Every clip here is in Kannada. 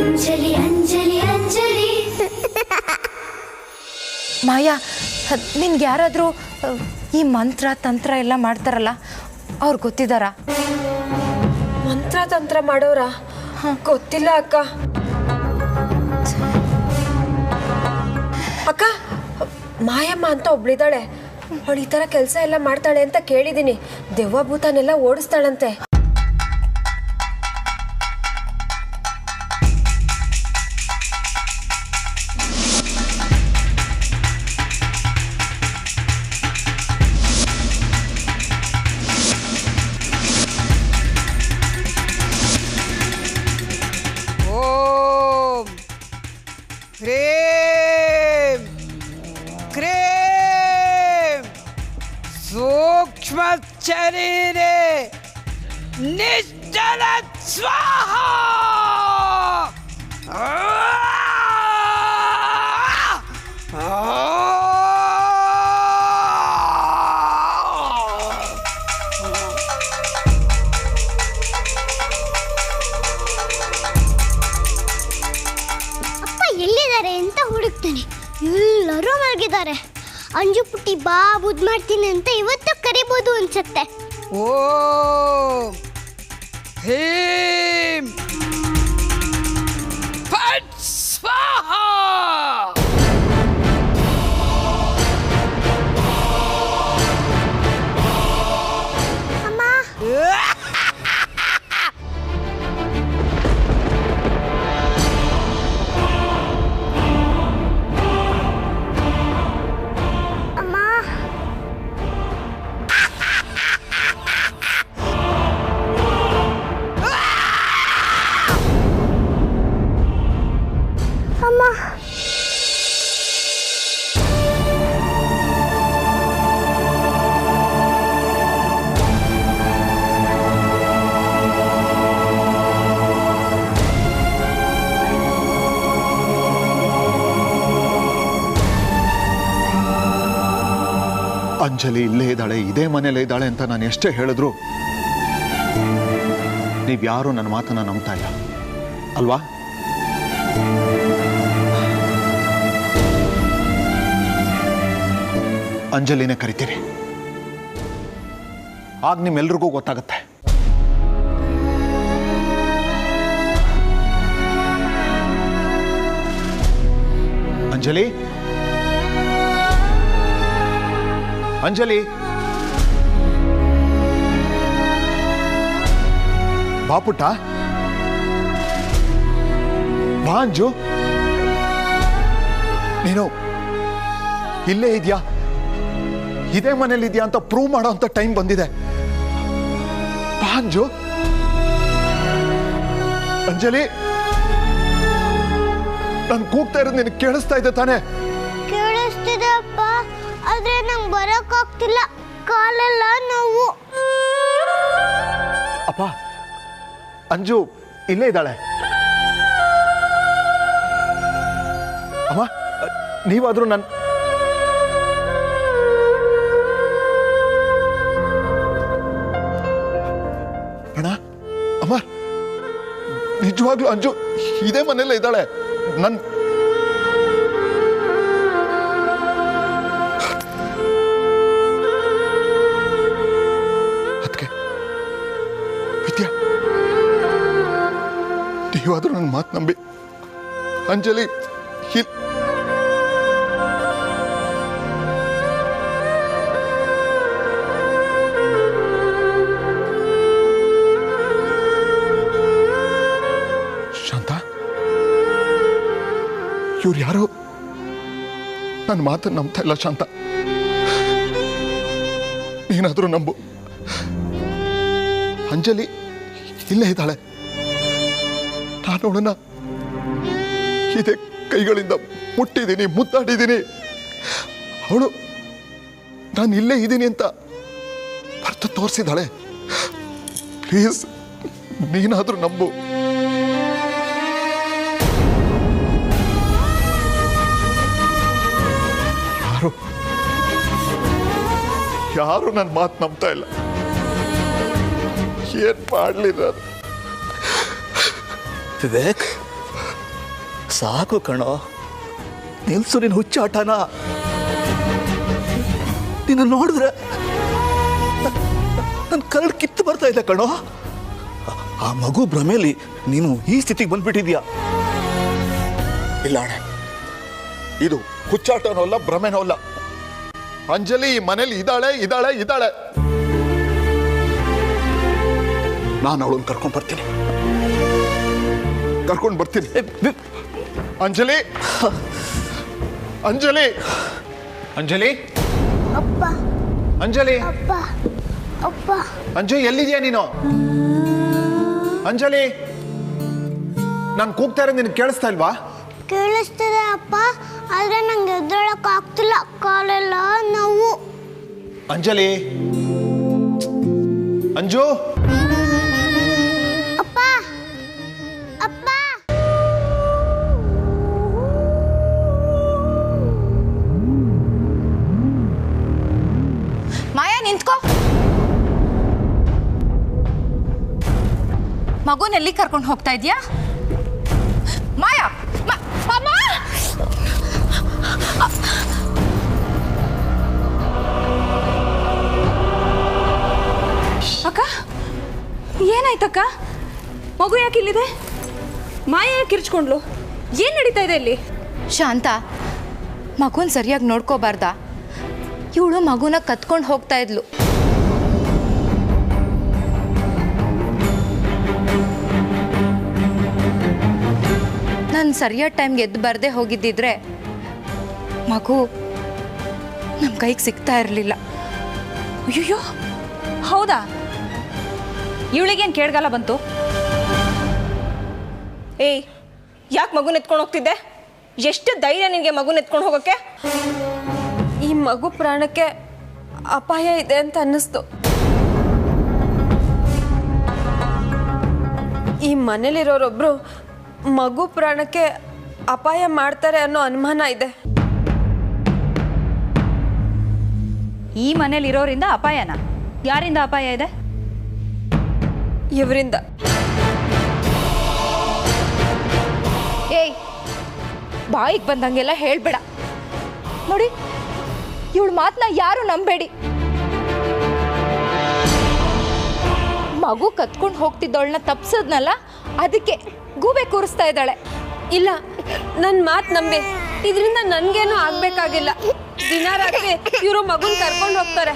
ಅಂಜಲಿ ಅಂಜಲಿ ಅಂಜಲಿ. ಮಾಯಾ, ನಿನ್ಗೆ ಯಾರಾದರೂ ಈ ಮಂತ್ರ ತಂತ್ರ ಎಲ್ಲ ಮಾಡ್ತಾರಲ್ಲ, ಅವ್ರು ಗೊತ್ತಿದ್ದಾರಾ? ಮಂತ್ರ ತಂತ್ರ ಮಾಡೋರಾ? ಗೊತ್ತಿಲ್ಲ ಅಕ್ಕ. ಅಕ್ಕ, ಮಾಯಮ್ಮ ಅಂತ ಒಬ್ಳಿದ್ದಾಳೆ. ಅವಳು ಈ ಥರ ಕೆಲಸ ಎಲ್ಲ ಮಾಡ್ತಾಳೆ ಅಂತ ಕೇಳಿದ್ದೀನಿ. ದೆವ್ವ ಭೂತನೆಲ್ಲ ಓಡಿಸ್ತಾಳಂತೆ. क्रीम क्रीम सूक्ष्म शरीरे निश्चल स्वाहा. ಎಲ್ಲಿದ್ದಾರೆ ಅಂತ ಹುಡುಕ್ತಾನೆ. ಎಲ್ಲರೂ ಮಲಗಿದ್ದಾರೆ. ಅಂಜು ಪುಟ್ಟಿ ಬಾ ಬುದ್ ಮಾಡ್ತೀನಿ ಅಂತ ಇವತ್ತು ಕರಿಬೋದು ಅನ್ಸುತ್ತೆ. ಓಂ ಹೀಂ ಫಟ್ ಸ್ವಾಹಾ. ಅಮ್ಮ, ಅಂಜಲಿ ಇಲ್ಲೇ ಇದ್ದಾಳೆ, ಇದೇ ಮನೇಲೇ ಇದ್ದಾಳೆ ಅಂತ ನಾನು ಎಷ್ಟೇ ಹೇಳಿದ್ರು ನೀವ್ಯಾರೂ ನನ್ನ ಮಾತನ್ನ ನಂಬ್ತಾ ಇಲ್ಲ ಅಲ್ವಾ? ಅಂಜಲಿನೇ ಕರಿತೀರಿ, ಆಗ ನಿಮ್ಮೆಲ್ರಿಗೂ ಗೊತ್ತಾಗುತ್ತೆ. ಅಂಜಲಿ, ಅಂಜಲಿ, ಬಾ ಪುಟ್ಟ, ಬಾ ಅಂಜು. ನೀನು ಇಲ್ಲೇ ಇದೆಯಾ, ಇದೇ ಮನೇಲಿ ಇದೆಯಾ ಅಂತ ಪ್ರೂವ್ ಮಾಡೋ ಅಂತ ಟೈಮ್ ಬಂದಿದೆ. ಬಾ ಅಂಜು. ಅಂಜಲಿ, ನಾನು ಕೂಗ್ತಾ ಇರೋದು ನಿನಗೆ ಕೇಳಿಸ್ತಾ ಇದೆ ತಾನೆ? ಕೇಳಿಸ್ತಿದೆ ಅಪ್ಪ, ಆದ್ರೆ ನಂಗೆ ಬರೋಕ್ಕಾಗ್ತಿಲ್ಲ, ಕಾಲೆಲ್ಲ ನೋವು. ಅಪ್ಪ, ಅಂಜು ಇಲ್ಲೇ ಇದ್ದಾಳೆ. ಅಮ್ಮ, ನೀವಾದ್ರೂ ನನ್ನ ಅಣ್ಣ, ಅಮ್ಮ, ನಿಜವಾಗ್ಲೂ ಅಂಜು ಇದೇ ಮನೆಯಲ್ಲೇ ಇದ್ದಾಳೆ. ನನ್ ಅದಕ್ಕೆ ವಿದ್ಯಾ, ನೀವಾದ್ರೂ ನನ್ನ ಮಾತು ನಂಬಿ ಅಂಜಲಿ ಶಾಂತ, ಇವ್ರು ಯಾರು ನನ್ನ ಮಾತನ್ನು ನಂಬ್ತಾ ಇಲ್ಲ. ಶಾಂತ, ನೀನಾದ್ರೂ ನಂಬು. ಅಂಜಲಿ ಇಲ್ಲೇ ಇದ್ದಾಳೆ. ನಾನು ಅವಳನ್ನ ಇದೇ ಕೈಗಳಿಂದ ಮುಟ್ಟಿದ್ದೀನಿ, ಮುದ್ದಾಡಿದ್ದೀನಿ. ಅವಳು ನಾನು ಇಲ್ಲೇ ಇದ್ದೀನಿ ಅಂತ ಬರ್ತು ತೋರಿಸಿದಾಳೆ. ಪ್ಲೀಸ್, ನೀನಾದ್ರೂ ನಂಬು. ಯಾರು ನನ್ನ ಮಾತು ನಂಬ್ತಾ ಇಲ್ಲ. ಏನ್ ಮಾಡ್ಲಿ ನಾನು? ವಿವೇಕ್, ಸಾಕು ಕಣೋ, ನಿಲ್ಸು ನಿನ್ನ ಹುಚ್ಚಾಟನ. ನಿನ್ನ ನೋಡಿದ್ರೆ ನನ್ನ ಕರಳು ಕಿತ್ತು ಬರ್ತಾ ಇದೆ ಕಣೋ. ಆ ಮಗು ಭ್ರಮೇಲಿ ನೀನು ಈ ಸ್ಥಿತಿಗೆ ಬಂದ್ಬಿಟ್ಟಿದ್ಯಾ. ಇಲ್ಲ ಅಣ್ಣ, ಇದು ಹುಚ್ಚಾಟನೂ ಅಲ್ಲ, ಭ್ರಮೆನೂ ಅಲ್ಲ. ಅಂಜಲಿ ಈ ಮನೇಲಿ ಇದ್ದಾಳೆ ಇದ್ದಾಳೆ ಇದ್ದಾಳೆ. ನಾನು ಅವಳನ್ನು ಕರ್ಕೊಂಡು ಬರ್ತೀನಿ. ಅಂಜಲಿ, ಅಂಜಲಿ, ಅಂಜಲಿ, ಅಪ್ಪ ಅಂಜಲಿ, ಅಪ್ಪ ಅಪ್ಪ. ಅಂಜು ಎಲ್ಲಿದ್ಯಾ ನೀನು? ಅಂಜಲಿ, ನಾನು ಕೂಗ್ತಾ ಇರೋದು ನಿನಗೆ ಕೇಳಿಸ್ತಾ ಇಲ್ವಾ? ಕೇಳಿಸ್ತಿದೆ ಅಪ್ಪ, ಆದ್ರೆ ನಂಗೆ ಎದ್ದೇಳಕ್ ಆಗ್ತಿಲ್ಲ, ಕಾಲೆಲ್ಲ ನೋವು. ಅಂಜಲಿ, ಅಂಜು, ಅಪ್ಪ ಅಪ್ಪ. ಮಾಯಾ ನಿಂತ್ಕೋ. ಮಗುನ ಎಲ್ಲಿ ಕರ್ಕೊಂಡು ಹೋಗ್ತಾ ಇದೀಯಾ? ಮಾಯಾ, ಅಮ್ಮ! ಅಕ್ಕ, ಏನಾಯ್ತಕ್ಕ? ಮಗು ಯಾಕೆ ಇಲ್ಲಿದೆ? ಮಾಯಾ ಯಾಕೆ ಕಿರ್ಚ್ಕೊಂಡ್ಲು? ಏನು ನಡೀತಾ ಇದೆ ಇಲ್ಲಿ? ಶಾಂತ, ಮಗುನ ಸರಿಯಾಗಿ ನೋಡ್ಕೋಬಾರ್ದ? ಇವಳು ಮಗುನ ಕತ್ಕೊಂಡು ಹೋಗ್ತಾ ಇದ್ಲು. ನಾನು ಸರಿಯಾದ ಟೈಮ್ಗೆ ಎದ್ದು ಬರದೆ ಹೋಗಿದ್ದಿದ್ರೆ ಮಗು ನಮ್ಮ ಕೈಗೆ ಸಿಗ್ತಾ ಇರಲಿಲ್ಲ. ಅಯ್ಯೋ, ಹೌದಾ? ಇವಳಿಗೇನು ಕೇಳ್ಗಾಲ ಬಂತು? ಏಯ್, ಯಾಕೆ ಮಗುನ ಎತ್ಕೊಂಡು ಹೋಗ್ತಿದ್ದೆ? ಎಷ್ಟು ಧೈರ್ಯ ನಿನಗೆ ಮಗುನ ಎತ್ಕೊಂಡು ಹೋಗೋಕ್ಕೆ? ಈ ಮಗು ಪ್ರಾಣಕ್ಕೆ ಅಪಾಯ ಇದೆ ಅಂತ ಅನ್ನಿಸ್ತು. ಈ ಮನೇಲಿರೋರೊಬ್ರು ಮಗು ಪ್ರಾಣಕ್ಕೆ ಅಪಾಯ ಮಾಡ್ತಾರೆ ಅನ್ನೋ ಅನುಮಾನ ಇದೆ. ಈ ಮನೇಲಿರೋರಿಂದ ಅಪಾಯನ? ಯಾರಿಂದ ಅಪಾಯ ಇದೆ? ಇವರಿಂದ. ಏಯ್, ಬಾಯಿಗೆ ಬಂದಂಗೆಲ್ಲ ಹೇಳ್ಬೇಡ. ನೋಡಿ, ಇವಳ ಮಾತನ್ನ ಯಾರು ನಂಬೇಡಿ. ಮಗು ಕತ್ಕೊಂಡು ಹೋಗ್ತಿದ್ದವಳನ್ನ ತಪ್ಸದ್ನಲ್ಲ, ಅದಕ್ಕೆ ಗೂಬೆ ಕೂರಿಸ್ತಾ ಇದ್ದಾಳೆ. ಇಲ್ಲ, ನನ್ನ ಮಾತು ನಂಬಿ. ಇದರಿಂದ ನನ್ಗೇನು ಆಗ್ಬೇಕಾಗಿಲ್ಲ. ದಿನ ರಾತ್ರಿ ಇವರು ಮಗುನ್ ಕರ್ಕೊಂಡು ಹೋಗ್ತಾರೆ.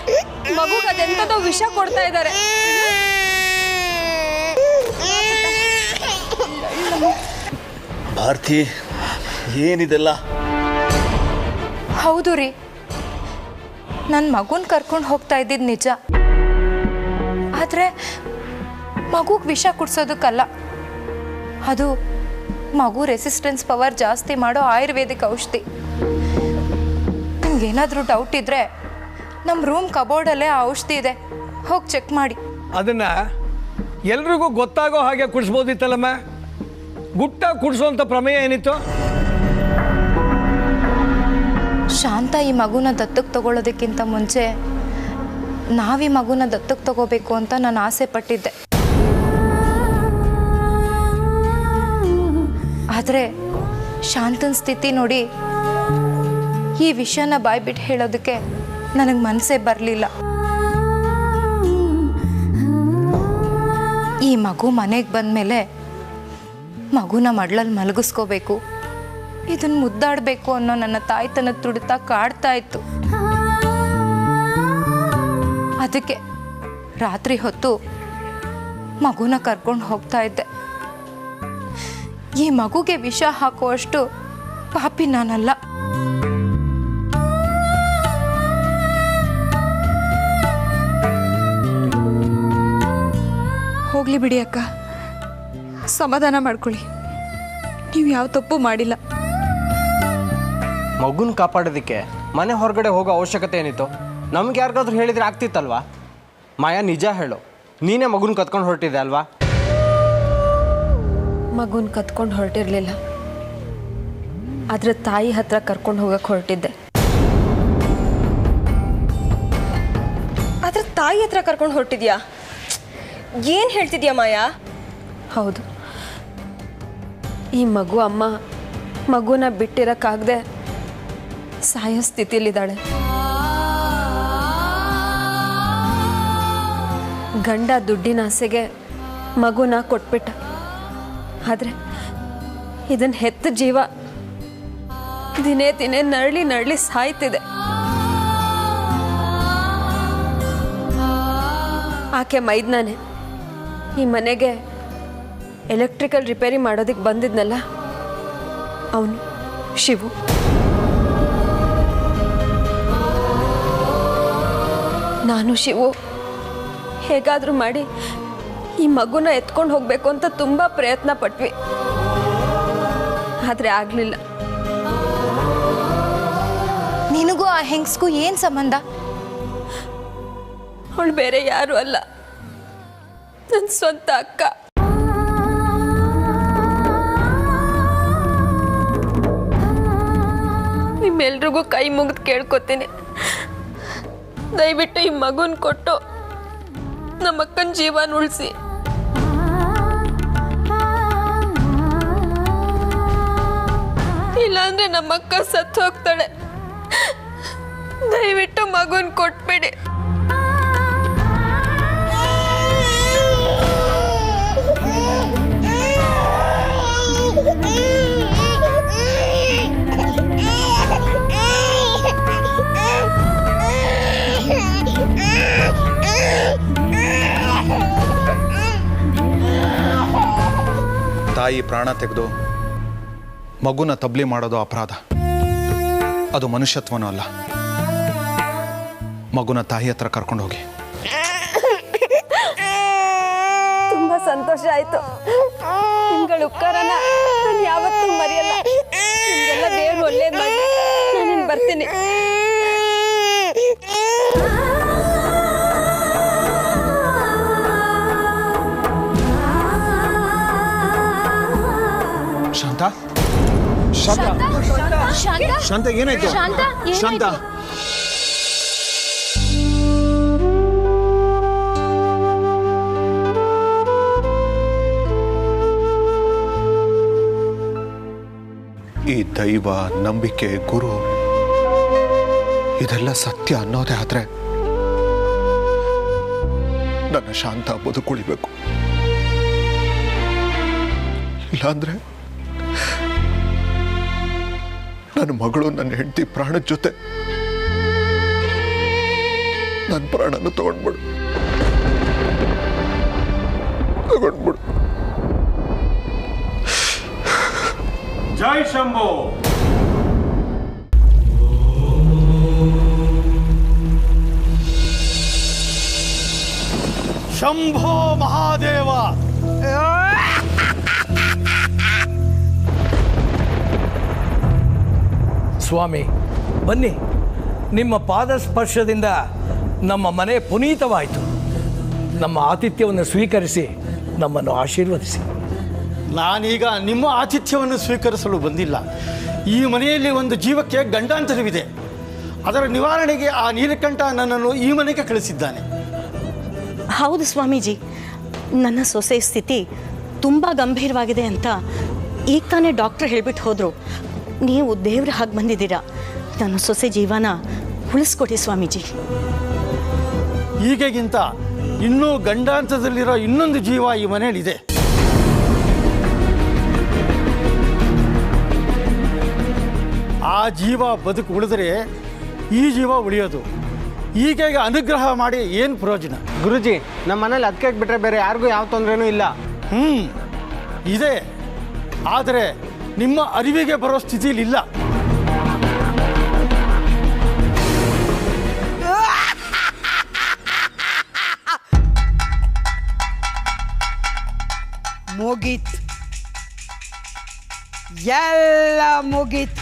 ಮಗುಗೆ ಅದೆಂತದೋ ವಿಷ ಕೊಡ್ತಾ ಇದ್ದಾರೆ. ಭಾರತಿ, ಏನಿದೆಲ್ಲ? ಹೌದು ರೀ, ನನ್ನ ಮಗುನ ಕರ್ಕೊಂಡು ಹೋಗ್ತಾ ಇದ್ದಿದ್ದು ನಿಜ. ಆದರೆ ಮಗುಗೆ ವಿಷ ಕುಡ್ಸೋದಕ್ಕಲ್ಲ, ಅದು ಮಗು ರೆಸಿಸ್ಟೆನ್ಸ್ ಪವರ್ ಜಾಸ್ತಿ ಮಾಡೋ ಆಯುರ್ವೇದಿಕ್ ಔಷಧಿ. ನಿಮ್ಗೇನಾದರೂ ಡೌಟ್ ಇದ್ದರೆ ನಮ್ಮ ರೂಮ್ ಕಬೋರ್ಡಲ್ಲೇ ಆ ಔಷಧಿ ಇದೆ, ಹೋಗಿ ಚೆಕ್ ಮಾಡಿ. ಅದನ್ನು ಎಲ್ರಿಗೂ ಗೊತ್ತಾಗೋ ಹಾಗೆ ಕುಡಿಸ್ಬೋದಿತ್ತಲ್ಲಮ್ಮ. ಗುಟ್ಟಾಗಿ ಕುಡಿಸೋಂಥ ಪ್ರಮೇಯ ಏನಿತ್ತು? ಶಾಂತ ಈ ಮಗುನ ದತ್ತಕ್ಕೆ ತಗೊಳ್ಳೋದಕ್ಕಿಂತ ಮುಂಚೆ ನಾವೀ ಮಗುನ ದತ್ತಕ್ಕೆ ತಗೋಬೇಕು ಅಂತ ನಾನು ಆಸೆ ಪಟ್ಟಿದ್ದೆ. ಆದರೆ ಶಾಂತನ ಸ್ಥಿತಿ ನೋಡಿ ಈ ವಿಷಯನ ಬಾಯ್ಬಿಟ್ಟು ಹೇಳೋದಕ್ಕೆ ನನಗೆ ಮನಸ್ಸೇ ಬರಲಿಲ್ಲ. ಈ ಮಗು ಮನೆಗೆ ಬಂದಮೇಲೆ ಮಗುನ ಮಡ್ಲಲ್ಲಿ ಮಲಗಿಸ್ಕೋಬೇಕು, ಇದನ್ನು ಮುದ್ದಾಡಬೇಕು ಅನ್ನೋ ನನ್ನ ತಾಯ್ತನ ತುಡಿತ ಕಾಡ್ತಾ ಇತ್ತು. ಅದಕ್ಕೆ ರಾತ್ರಿ ಹೊತ್ತು ಮಗುನ ಕರ್ಕೊಂಡು ಹೋಗ್ತಾ ಇದ್ದೆ. ಈ ಮಗುಗೆ ವಿಷ ಹಾಕುವಷ್ಟು ಪಾಪಿ ನಾನಲ್ಲ. ಹೋಗ್ಲಿ ಬಿಡಿ ಅಕ್ಕ, ಸಮಾಧಾನ ಮಾಡ್ಕೊಳ್ಳಿ. ನೀವು ಯಾವ ತಪ್ಪು ಮಾಡಿಲ್ಲ. ಮಗುನ ಕಾಪಾಡೋದಕ್ಕೆ ಮನೆ ಹೊರಗಡೆ ಹೋಗೋ ಅವಶ್ಯಕತೆ ಏನಿತ್ತು? ನಮ್ಗೆ ಯಾರಿಗಾದ್ರೂ ಹೇಳಿದ್ರೆ ಆಗ್ತಿತ್ತಲ್ವಾ? ಮಾಯಾ, ನಿಜ ಹೇಳು, ನೀನೇ ಮಗುನ ಕತ್ಕೊಂಡು ಹೊರಟಿದ್ದೆ ಅಲ್ವಾ? ಮಗುನ್ ಕತ್ಕೊಂಡು ಹೊರಟಿರ್ಲಿಲ್ಲ, ಆದ್ರೆ ತಾಯಿ ಹತ್ರ ಕರ್ಕೊಂಡು ಹೋಗಕ್ಕೆ ಹೊರಟಿದ್ದೆ. ಆದ್ರೆ ತಾಯಿ ಹತ್ರ ಕರ್ಕೊಂಡು ಹೊರಟಿದ್ಯಾ? ಏನು ಹೇಳ್ತಿದ್ಯಾ ಮಾಯಾ? ಹೌದು, ಈ ಮಗು ಅಮ್ಮ ಮಗುನ ಬಿಟ್ಟಿರೋಕ್ಕಾಗದೆ ಸಾಯೋ ಸ್ಥಿತಿಲಿದ್ದಾಳೆ. ಗಂಡ ದುಡ್ಡಿನ ಆಸೆಗೆ ಮಗುನ ಕೊಟ್ಬಿಟ್ಟ. ಆದರೆ ಇದನ್ನು ಹೆತ್ತ ಜೀವ ದಿನೇ ದಿನೇ ನರಳಿ ಸಾಯ್ತಿದೆ. ಆಕೆ ಮೈದ್ನಾನೆ ಈ ಮನೆಗೆ ಎಲೆಕ್ಟ್ರಿಕಲ್ ರಿಪೇರಿ ಮಾಡೋದಕ್ಕೆ ಬಂದಿದ್ನಲ್ಲ, ಅವನು ಶಿವು. ನಾನು ಶಿವು ಹೇಗಾದರೂ ಮಾಡಿ ಈ ಮಗುನ ಎತ್ಕೊಂಡು ಹೋಗಬೇಕು ಅಂತ ತುಂಬ ಪ್ರಯತ್ನ ಪಟ್ವಿ. ಆದರೆ ಆಗಲಿಲ್ಲ. ನಿನಗೂ ಆ ಹೆಂಗಸ್ಗೂ ಏನು ಸಂಬಂಧ? ಅವಳು ಬೇರೆ ಯಾರು ಅಲ್ಲ, ನನ್ನ ಸ್ವಂತ ಅಕ್ಕ. ನಿಮ್ಮೆಲ್ರಿಗೂ ಕೈ ಮುಗಿದು ಕೇಳ್ಕೊತೀನಿ, ದಯವಿಟ್ಟು ಈ ಮಗುನ ಕೊಟ್ಟು ನಮ್ಮಕ್ಕನ ಜೀವನ ಉಳಿಸಿ. ಇಲ್ಲಾಂದ್ರೆ ನಮ್ಮಕ್ಕ ಸತ್ತು ಹೋಗ್ತಾಳೆ. ದಯವಿಟ್ಟು ಮಗುನ ಕೊಟ್ಬೇಡಿ. ತಾಯಿ ಪ್ರಾಣ ತೆಗೆದು ಮಗುನ ತಬ್ಲಿ ಮಾಡೋದು ಅಪರಾಧ. ಅದು ಮನುಷ್ಯತ್ವನೂ ಅಲ್ಲ. ಮಗುನ ತಾಯಿ ಹತ್ರ ಕರ್ಕೊಂಡು ಹೋಗಿ. ತುಂಬಾ ಸಂತೋಷ ಆಯ್ತು. ನಿಮ್ಗಳ ಉಪಕಾರನ ನಾನು ಯಾವತ್ತೂ ಮರೆಯಲ್ಲ. ನಿಮ್ಗೆಲ್ಲ ದೇವ್ರು ಒಳ್ಳೇದು ಮಾಡಿ ನಾನು ಬರ್ತೀನಿ. ಶಾಂತ, ಶಾಂತ, ಶಾಂತ, ಏನಾಯ್ತು? ಶಾಂತ, ಈ ದೈವ, ನಂಬಿಕೆ, ಗುರು ಇದೆಲ್ಲ ಸತ್ಯ ಅನ್ನೋದೇ ಆದ್ರೆ ನನ್ನ ಶಾಂತ ಬದುಕುಳಿಬೇಕು. ಇಲ್ಲಾಂದ್ರೆ ನನ್ನ ಮಗಳು, ನನ್ನ ಹೆಂಡತಿ ಪ್ರಾಣದ ಜೊತೆ ನನ್ನ ಪ್ರಾಣನ ತಗೊಂಡ್ಬಿಡು. ಜೈ ಶಂಭೋ. ಶಂಭೋ ಮಹಾದೇವ. ಸ್ವಾಮಿ ಬನ್ನಿ, ನಿಮ್ಮ ಪಾದ ಸ್ಪರ್ಶದಿಂದ ನಮ್ಮ ಮನೆ ಪುನೀತವಾಯಿತು. ನಮ್ಮ ಆತಿಥ್ಯವನ್ನು ಸ್ವೀಕರಿಸಿ ನಮ್ಮನ್ನು ಆಶೀರ್ವದಿಸಿ. ನಾನೀಗ ನಿಮ್ಮ ಆತಿಥ್ಯವನ್ನು ಸ್ವೀಕರಿಸಲು ಬಂದಿಲ್ಲ. ಈ ಮನೆಯಲ್ಲಿ ಒಂದು ಜೀವಕ್ಕೆ ಗಂಡಾಂತರವಿದೆ. ಅದರ ನಿವಾರಣೆಗೆ ಆ ನೀಲಕಂಠ ನನ್ನನ್ನು ಈ ಮನೆಗೆ ಕಳಿಸಿದ್ದಾನೆ. ಹೌದು ಸ್ವಾಮೀಜಿ, ನನ್ನ ಸೊಸೆ ಸ್ಥಿತಿ ತುಂಬ ಗಂಭೀರವಾಗಿದೆ ಅಂತ ಈಗ ತಾನೇ ಡಾಕ್ಟರ್ ಹೇಳ್ಬಿಟ್ಟು ಹೋದರು. ನೀವು ದೇವ್ರ ಹಾಗೆ ಬಂದಿದ್ದೀರಾ. ನನ್ನ ಸೊಸೆ ಜೀವನ ಉಳಿಸ್ಕೊಡಿ ಸ್ವಾಮೀಜಿ. ಈಗಿಗಿಂತ ಇನ್ನೂ ಗಂಡಾಂತರದಲ್ಲಿರೋ ಇನ್ನೊಂದು ಜೀವ ಈ ಮನೆಯಲ್ಲಿದೆ. ಆ ಜೀವ ಬದುಕು ಉಳಿದರೆ ಈ ಜೀವ ಉಳಿಯೋದು. ಈಗ ಅನುಗ್ರಹ ಮಾಡಿ ಏನು ಪ್ರಯೋಜನ? ಗುರುಜಿ, ನಮ್ಮ ಮನೇಲಿ ಅದಕ್ಕೆ ಬಿಟ್ಟರೆ ಬೇರೆ ಯಾರಿಗೂ ಯಾವ ತೊಂದರೆನೂ ಇಲ್ಲ. ಇದೆ, ಆದರೆ ನಿಮ್ಮ ಅರಿವಿಗೆ ಬರೋ ಸ್ಥಿತಿಲಿಲ್ಲ. ಮುಗೀತ್, ಎಲ್ಲ ಮುಗೀತ್.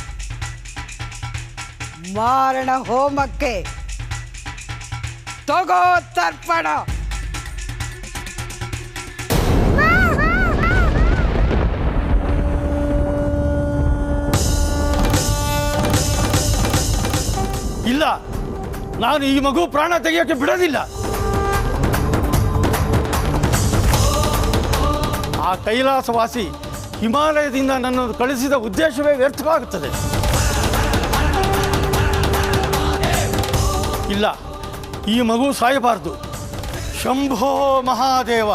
ಮಾರಣ ಹೋಮಕ್ಕೆ ತಗೋ ತರ್ಪಣ. ಇಲ್ಲ, ನಾನು ಈ ಮಗು ಪ್ರಾಣ ತೆಗೆಯೋಕೆ ಬಿಡೋದಿಲ್ಲ. ಆ ಕೈಲಾಸವಾಸಿ ಹಿಮಾಲಯದಿಂದ ನನ್ನನ್ನು ಕಳಿಸಿದ ಉದ್ದೇಶವೇ ವ್ಯರ್ಥವಾಗುತ್ತದೆ. ಇಲ್ಲ, ಈ ಮಗು ಸಾಯಬಾರದು. ಶಂಭೋ ಮಹಾದೇವ.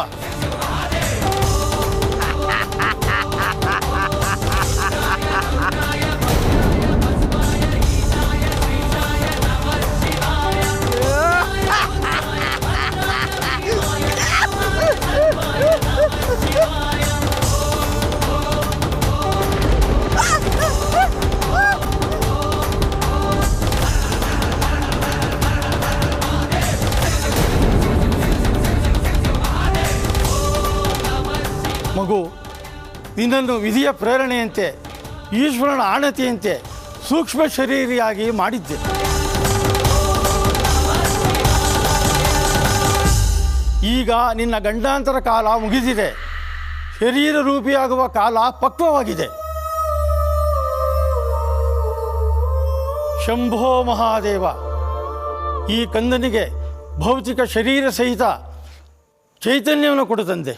ಮಗು, ನಿನ್ನನ್ನು ವಿಧಿಯ ಪ್ರೇರಣೆಯಂತೆ, ಈಶ್ವರನ ಆಣತಿಯಂತೆ ಸೂಕ್ಷ್ಮ ಶರೀರಿಯಾಗಿ ಮಾಡಿದ್ದೆ. ಈಗ ನಿನ್ನ ಗಂಡಾಂತರ ಕಾಲ ಮುಗಿದಿದೆ. ಶರೀರ ರೂಪಿಯಾಗುವ ಕಾಲ ಪಕ್ವವಾಗಿದೆ. ಶಂಭೋ ಮಹಾದೇವ. ಈ ಕಂದನಿಗೆ ಭೌತಿಕ ಶರೀರ ಸಹಿತ ಚೈತನ್ಯವನ್ನು ಕೊಡು ತಂದೆ.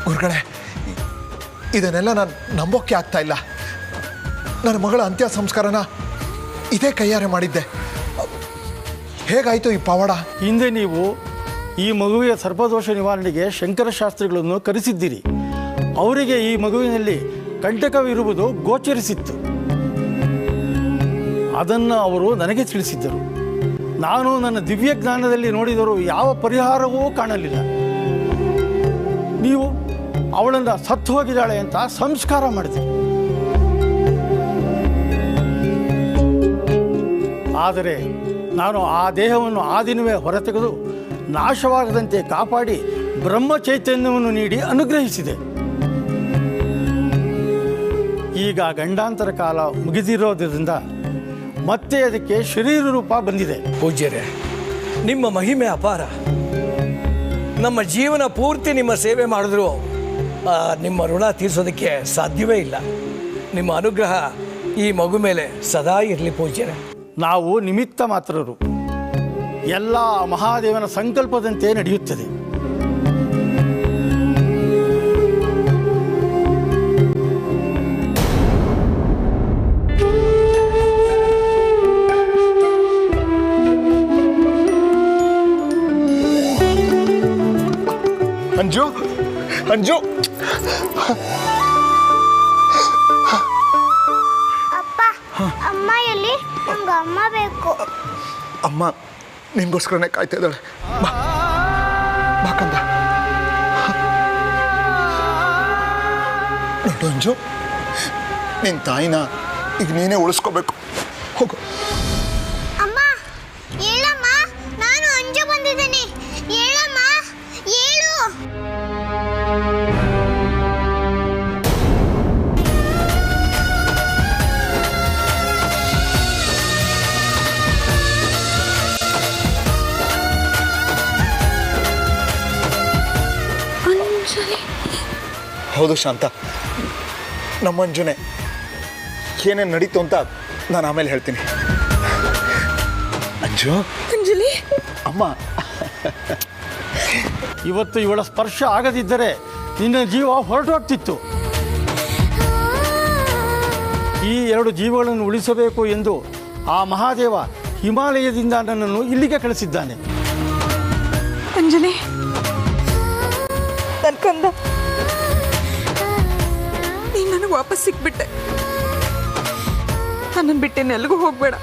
ಗುರುಗಳೇ, ಇದನ್ನೆಲ್ಲ ನಾನು ನಂಬೋಕ್ಕೆ ಆಗ್ತಾ ಇಲ್ಲ. ನನ್ನ ಮಗಳ ಅಂತ್ಯ ಸಂಸ್ಕಾರನ ಇದೇ ಕೈಯಾರೆ ಮಾಡಿದ್ದೆ. ಹೇಗಾಯಿತು ಈ ಪವಾಡ? ಹಿಂದೆ ನೀವು ಈ ಮಗುವಿನ ಸರ್ಪದೋಷ ನಿವಾರಣೆಗೆ ಶಂಕರಶಾಸ್ತ್ರಿಗಳನ್ನು ಕರೆಸಿದ್ದೀರಿ. ಅವರಿಗೆ ಈ ಮಗುವಿನಲ್ಲಿ ಕಂಟಕವಿರುವುದು ಗೋಚರಿಸಿತ್ತು. ಅದನ್ನು ಅವರು ನನಗೆ ತಿಳಿಸಿದ್ದರು. ನಾನು ನನ್ನ ದಿವ್ಯ ಜ್ಞಾನದಲ್ಲಿ ನೋಡಿದರೂ ಯಾವ ಪರಿಹಾರವೂ ಕಾಣಲಿಲ್ಲ. ನೀವು ಅವಳನ್ನು ಸತ್ತು ಹೋಗಿದ್ದಾಳೆ ಅಂತ ಸಂಸ್ಕಾರ ಮಾಡಿದೆ. ಆದರೆ ನಾನು ಆ ದೇಹವನ್ನು ಆ ದಿನವೇ ಹೊರತೆಗೆದು ನಾಶವಾಗದಂತೆ ಕಾಪಾಡಿ ಬ್ರಹ್ಮ ಚೈತನ್ಯವನ್ನು ನೀಡಿ ಅನುಗ್ರಹಿಸಿದೆ. ಈಗ ಗಂಡಾಂತರ ಕಾಲ ಮುಗಿದಿರೋದ್ರಿಂದ ಮತ್ತೆ ಅದಕ್ಕೆ ಶರೀರ ರೂಪ ಬಂದಿದೆ. ಪೂಜ್ಯರೇ, ನಿಮ್ಮ ಮಹಿಮೆ ಅಪಾರ. ನಮ್ಮ ಜೀವನ ಪೂರ್ತಿ ನಿಮ್ಮ ಸೇವೆ ಮಾಡಿದ್ರು ನಿಮ್ಮ ಋಣ ತೀರಿಸೋದಕ್ಕೆ ಸಾಧ್ಯವೇ ಇಲ್ಲ. ನಿಮ್ಮ ಅನುಗ್ರಹ ಈ ಮಗು ಮೇಲೆ ಸದಾ ಇರಲಿ ಪೂಜ್ಯರೇ. ನಾವು ನಿಮಿತ್ತ ಮಾತ್ರರು. ಎಲ್ಲ ಮಹಾದೇವನ ಸಂಕಲ್ಪದಂತೆ ನಡೆಯುತ್ತದೆ. ಅಂಜು, ಅಂಜು, ಅಪ್ಪ, ಅಮ್ಮ ಎಲ್ಲಿ? ನಮ್ಗೆ ಅಮ್ಮ ಬೇಕು. ಅಮ್ಮ ನಿನ್ಗೋಸ್ಕರನೇ ಕಾಯ್ತಾ ಇದ್ದಾಳೆ. ಬಾ ಬಾಕಂದ. ನೋಡು ಅಂಜು, ನಿನ್ನ ತಾಯಿನ ಈಗ ನೀನೇ ಉಳಿಸ್ಕೋಬೇಕು. ಹೋಗು. ಅಮ್ಮ, ಹೇಳಮ್ಮ, ನಾನು ಅಂಜು ಬಂದಿದ್ದೀನಿ. ಹೇಳಮ್ಮ, ಹೇಳು. ಹೌದು ಶಾಂತ, ನಮ್ಮ ಅಂಜುನೆ ಏನೇನು ನಡೀತು ಅಂತ ನಾನು ಆಮೇಲೆ ಹೇಳ್ತೀನಿ. ಅಂಜು, ಅಂಜಲಿ, ಅಮ್ಮ, ಇವತ್ತು ಇವಳ ಸ್ಪರ್ಶ ಆಗದಿದ್ದರೆ ನಿನ್ನ ಜೀವ ಹೊರಟು ಹೋಗ್ತಿತ್ತು. ಈ ಎರಡು ಜೀವಗಳನ್ನು ಉಳಿಸಬೇಕು ಎಂದು ಆ ಮಹಾದೇವ ಹಿಮಾಲಯದಿಂದ ನನ್ನನ್ನು ಇಲ್ಲಿಗೆ ಕಳಿಸಿದ್ದಾನೆ. ಅಂಜಲಿ, ನನ್ನ ಕಂದ, ನೀನು ನನಗೆ ವಾಪಸ್ ಸಿಕ್ಬಿಟ್ಟೆ. ನನ್ನನ್ನು ಬಿಟ್ಟೆನೆಲ್ಲಿಗೂ ಹೋಗ್ಬೇಡ.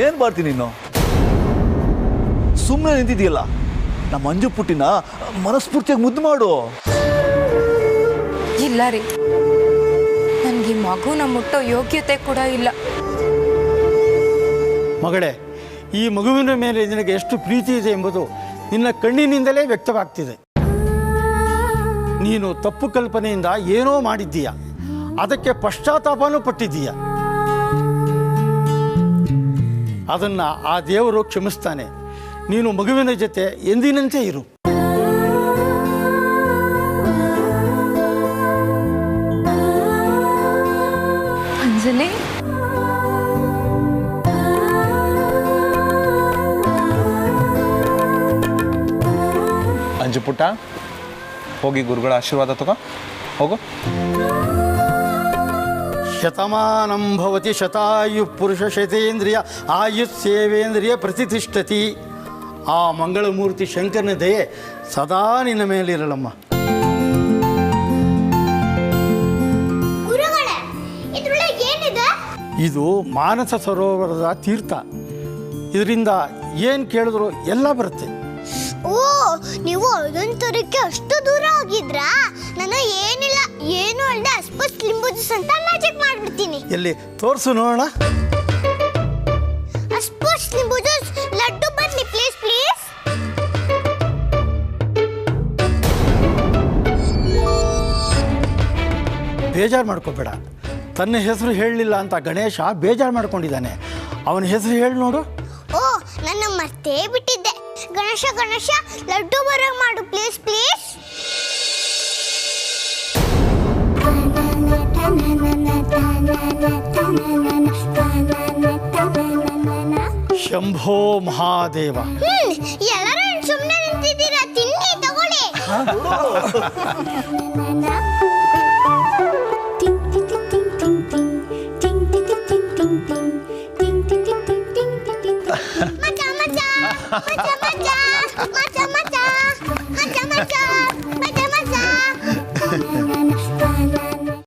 ಏನು ಮಾಡ್ತೀನಿ ನೀನು? ಸುಮ್ಮನೆ ನಿಂತಿದೆಯಲ್ಲ. ನಮ್ಮ ಮಂಜು ಪುಟ್ಟಿನ ಮನಸ್ಫೂರ್ತಿಯಾಗಿ ಮುದ್ದು ಮಾಡು. ಇಲ್ಲ ರೀ, ನನಗೆ ಮಗುನ ಮುಟ್ಟೋ ಯೋಗ್ಯತೆ ಕೂಡ ಇಲ್ಲ. ಮಗಳೇ, ಈ ಮಗುವಿನ ಮೇಲೆ ನಿನಗೆ ಎಷ್ಟು ಪ್ರೀತಿ ಇದೆ ಎಂಬುದು ನಿನ್ನ ಕಣ್ಣಿನಿಂದಲೇ ವ್ಯಕ್ತವಾಗ್ತಿದೆ. ನೀನು ತಪ್ಪು ಕಲ್ಪನೆಯಿಂದ ಏನೋ ಮಾಡಿದ್ದೀಯ, ಅದಕ್ಕೆ ಪಶ್ಚಾತ್ತಾಪನೂ ಪಟ್ಟಿದ್ದೀಯ. ಅದನ್ನು ಆ ದೇವರು ಕ್ಷಮಿಸ್ತಾನೆ. ನೀನು ಮಗುವಿನ ಜೊತೆ ಎಂದಿನಂತೆ ಇರು. ಅಂಜಲಿ, ಅಂಜು ಪುಟ್ಟ, ಹೋಗಿ ಗುರುಗಳ ಆಶೀರ್ವಾದ ತಗೋ, ಹೋಗು. ಶತಮಾನಂ ಭವತಿ ಶತಾಯು ಪುರುಷ ಶತೇಂದ್ರಿಯ ಆಯುಸ್ಸೇವೇಂದ್ರಿಯ ಪ್ರತಿಷ್ಠತಿ. ಆ ಮಂಗಳಮೂರ್ತಿ ಶಂಕರನ ದಯೆ ಸದಾ ನಿನ್ನ ಮೇಲಿರಲಮ್ಮ. ಇದು ಮಾನಸ ಸರೋವರದ ತೀರ್ಥ. ಇದರಿಂದ ಏನು ಕೇಳಿದ್ರು ಎಲ್ಲ ಬರುತ್ತೆ. ಓ, ನೀವು ಅದೊಂತರಕ್ಕೆ ಅಷ್ಟು ದೂರ ಹೋಗಿದ್ರಾ? ನಾನು ಏನಿಲ್ಲ, ಏನು ಅಲ್ಲದೆ ಅಸ್ಪಸ್ ಲಿಂಬು ಜ್ಯೂಸ್ ಅಂತ ಮ್ಯಾಜಿಕ್ ಮಾಡ್ಬಿಡ್ತೀನಿ. ಎಲ್ಲಿ ತೋರಿಸು ನೋಡೋಣ. ಅಸ್ಪಸ್ ಲಿಂಬು ಜ್ಯೂಸ್ ಲಡ್ಡು ಬರ್ಲಿ ಪ್ಲೀಸ್ ಪ್ಲೀಸ್. ಬೇಜಾರು ಮಾಡ್ಕೋಬೇಡ. ತನ್ನ ಹೆಸರು ಹೇಳಲಿಲ್ಲ ಅಂತ ಗಣೇಶ ಬೇಜಾರು ಮಾಡ್ಕೊಂಡಿದ್ದಾನೆ. ಅವನ ಹೆಸರು ಹೇಳಿ ನೋಡು. ಓ, ನನ್ನ ಮರ್ತೇ ಬಿಟ್ಟಿದ್ದೆ. ಗಣೇಶ ಗಣೇಶ ಲಡ್ಡು ಬರೋಂಗ್ ಮಾಡು ಪ್ಲೀಸ್ ಪ್ಲೀಸ್. ಶಂಭೋ ಮಹಾದೇವ. ಎಲ್ಲರೂ ಸುಮ್ಮನೆ ನಿಂತಿದ್ದೀರಾ? ತಿನ್ನಿ, ತಗೊಳ್ಳಿ. ಮಜಾ ಮಜಾ ಮಜಾ ಮಜಾ